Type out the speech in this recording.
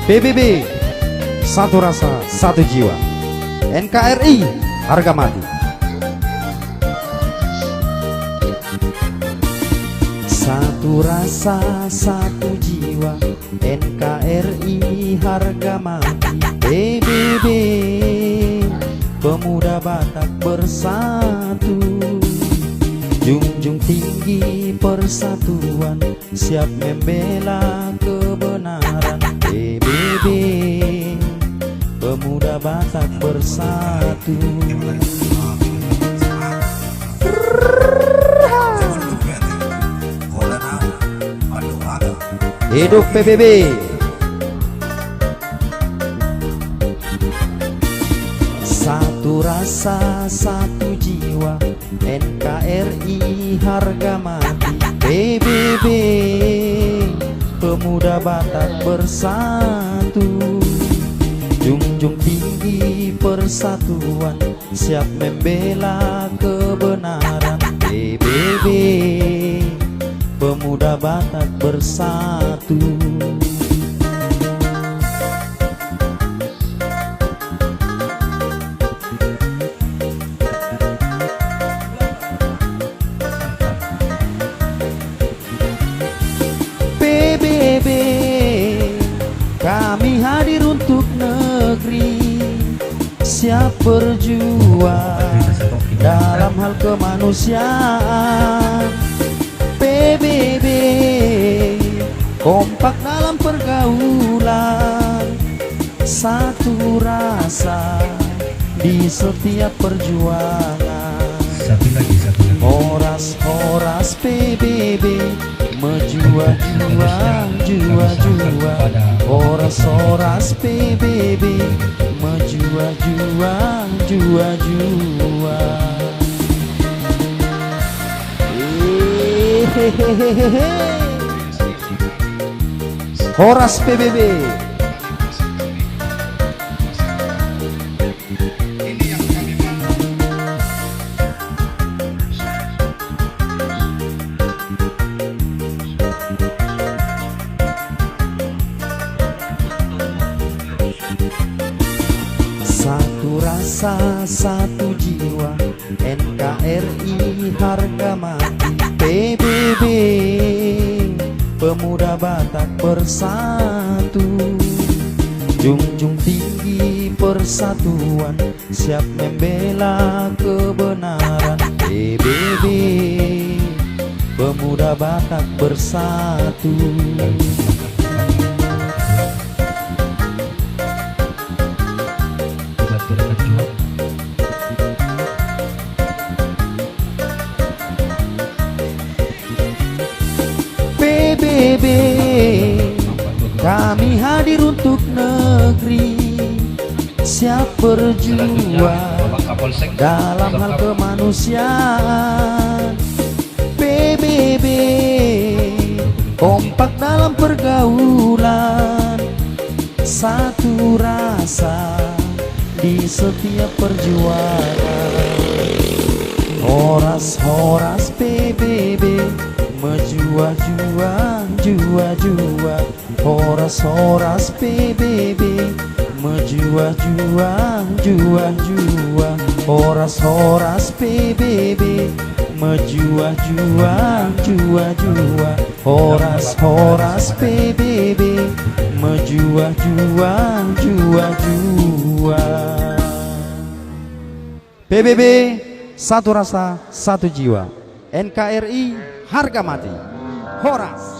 PBB, satu rasa, satu jiwa. NKRI, harga mati. Satu rasa, satu jiwa. NKRI, harga mati. PBB, pemuda Batak bersatu. Junjung tinggi persatuan, siap membela kebenaran. PBB, pemuda Batak bersatu. Hidup PBB. Satu rasa, satu jiwa. NKRI, harga mati. PBB, pemuda Batak bersatu. Junjung tinggi persatuan, siap membela kebenaran. PBB, pemuda Batak bersatu. PBB, kami hadir untuk negeri, siap berjuang dalam hal kemanusiaan. PBB, kompak dalam pergaulan, satu rasa di setiap perjuangan. Satu lagi. Horas PBB, menjuang jua. Horas PBB, menjuang jua. Horas PBB. Satu rasa, satu jiwa. NKRI, harga mati. PBB, pemuda Batak bersatu. Junjung tinggi persatuan, siap membela kebenaran. PBB, pemuda Batak bersatu. PBB, kami hadir untuk negeri, siap berjuang dalam hal kemanusiaan. PBB, kompak dalam pergaulan, satu rasa di setiap perjuangan. Horas PBB, menjuang jua. Horas PBB, menjuang jua. Horas PBB, menjuang jua. Horas PBB, menjuang jua. PBB, satu rasa, satu jiwa. NKRI, harga mati. Horas.